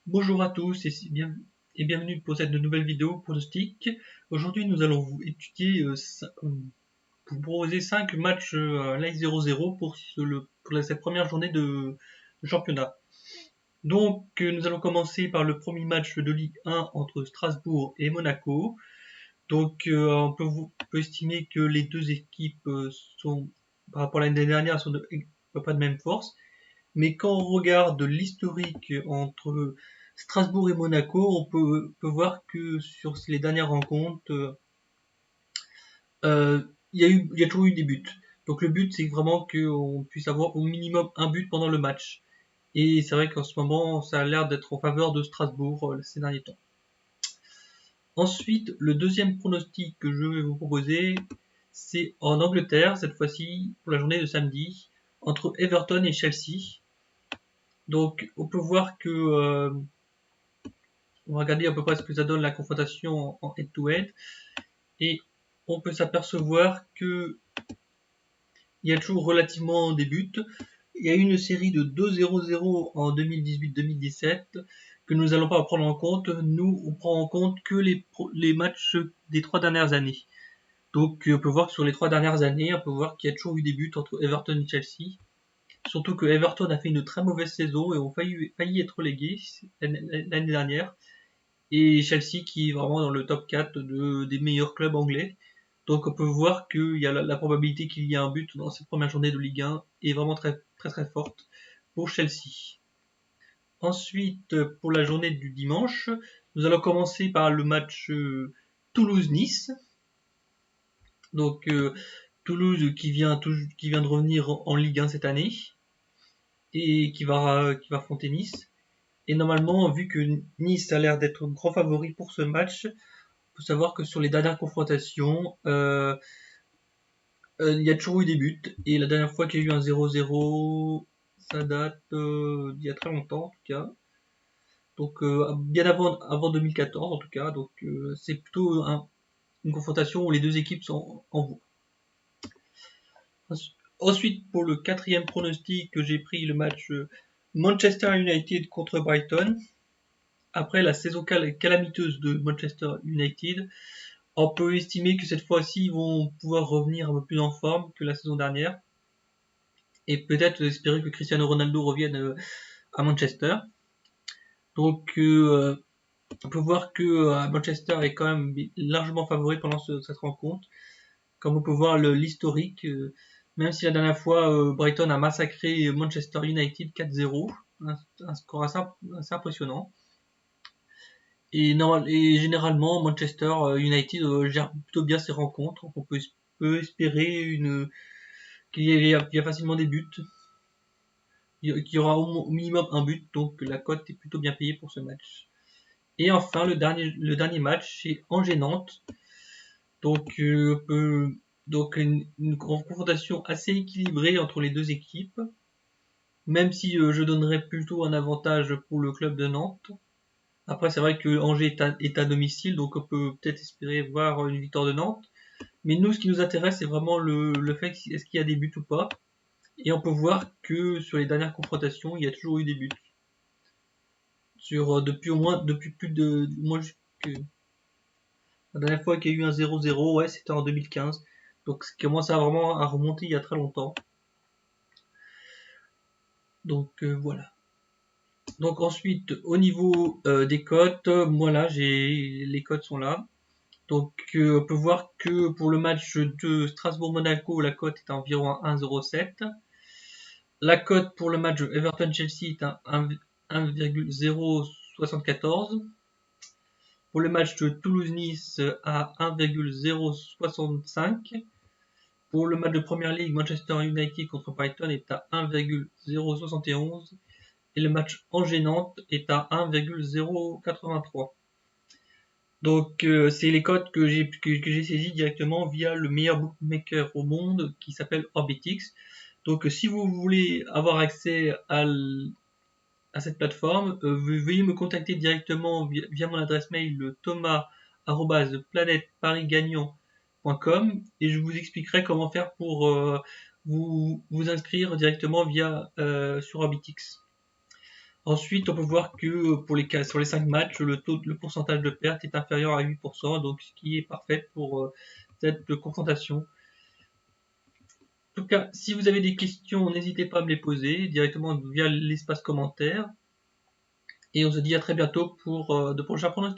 Bonjour à tous et bienvenue pour cette nouvelle vidéo pronostic. Aujourd'hui, nous allons vous étudier, vous proposer 5 matchs live 0-0 pour cette première journée de championnat. Donc, nous allons commencer par le premier match de Ligue 1 entre Strasbourg et Monaco. Donc, on peut estimer que les deux équipes sont, par rapport à l'année dernière, sont pas de même force. Mais quand on regarde l'historique entre Strasbourg et Monaco, on peut voir que sur les dernières rencontres, il y a toujours eu des buts. Donc le but, c'est vraiment qu'on puisse avoir au minimum un but pendant le match. Et c'est vrai qu'en ce moment, ça a l'air d'être en faveur de Strasbourg ces derniers temps. Ensuite, le deuxième pronostic que je vais vous proposer, c'est en Angleterre, cette fois-ci pour la journée de samedi, entre Everton et Chelsea. Donc on peut voir que on va regarder à peu près ce que ça donne la confrontation en head-to-head. Et on peut s'apercevoir que il y a toujours relativement des buts. Il y a eu une série de 2-0-0 en 2018-2017 que nous n'allons pas prendre en compte. Nous, on prend en compte que les matchs des 3 dernières années. Donc on peut voir que sur les 3 dernières années, on peut voir qu'il y a toujours eu des buts entre Everton et Chelsea. Surtout que Everton a fait une très mauvaise saison et ont failli être relégués l'année dernière. Et Chelsea qui est vraiment dans le top 4 des meilleurs clubs anglais. Donc on peut voir qu'il y a la probabilité qu'il y ait un but dans cette première journée de Ligue 1 est vraiment très très très forte pour Chelsea. Ensuite, pour la journée du dimanche, nous allons commencer par le match Toulouse-Nice. Donc Toulouse qui vient de revenir en Ligue 1 cette année et qui va affronter Nice. Et normalement, vu que Nice a l'air d'être grand favori pour ce match, il faut savoir que sur les dernières confrontations, il y a toujours eu des buts. Et la dernière fois qu'il y a eu un 0-0, ça date d'il y a très longtemps en tout cas. Donc bien avant 2014 en tout cas. Donc c'est plutôt une confrontation où les deux équipes sont en voie. Ensuite, pour le quatrième pronostic, j'ai pris le match Manchester United contre Brighton. Après la saison calamiteuse de Manchester United, on peut estimer que cette fois-ci, ils vont pouvoir revenir un peu plus en forme que la saison dernière. Et peut-être espérer que Cristiano Ronaldo revienne à Manchester. Donc, on peut voir que Manchester est quand même largement favori pendant cette rencontre. Comme on peut voir l'historique, même si la dernière fois, Brighton a massacré Manchester United 4-0, un score assez impressionnant. Et généralement, Manchester United gère plutôt bien ses rencontres. Donc on peut espérer qu'il y a facilement des buts. Qu'il y aura au minimum un but, donc la cote est plutôt bien payée pour ce match. Et enfin, le dernier match, c'est Angers-Nantes. Donc, une confrontation assez équilibrée entre les deux équipes. Même si je donnerais plutôt un avantage pour le club de Nantes. Après, c'est vrai que Angers est à domicile, donc on peut peut-être espérer voir une victoire de Nantes. Mais nous, ce qui nous intéresse, c'est vraiment le fait est-ce qu'il y a des buts ou pas. Et on peut voir que sur les dernières confrontations, il y a toujours eu des buts. Depuis plus de moins que la dernière fois qu'il y a eu un 0-0, ouais, c'était en 2015. Donc ça commence vraiment à remonter il y a très longtemps. Donc voilà. Donc ensuite, au niveau des cotes, moi là, les cotes sont là. Donc on peut voir que pour le match de Strasbourg-Monaco, la cote est à environ 1,07. La cote pour le match Everton-Chelsea est à 1,074. Pour le match de Toulouse-Nice à 1,065. Pour le match de Premier League, Manchester United contre Brighton est à 1,071. Et le match Angers-Nantes est à 1,083. Donc c'est les codes que j'ai saisis directement via le meilleur bookmaker au monde qui s'appelle Orbitix. Donc si vous voulez avoir accès à cette plateforme, veuillez me contacter directement via mon adresse mail thomas@planetparisgagnant.com et je vous expliquerai comment faire pour vous inscrire directement via sur Orbitix. Ensuite, on peut voir que sur les 5 matchs, le pourcentage de perte est inférieur à 8%, donc ce qui est parfait pour cette confrontation. En tout cas, si vous avez des questions, n'hésitez pas à me les poser directement via l'espace commentaire. Et on se dit à très bientôt pour de prochains pronostics.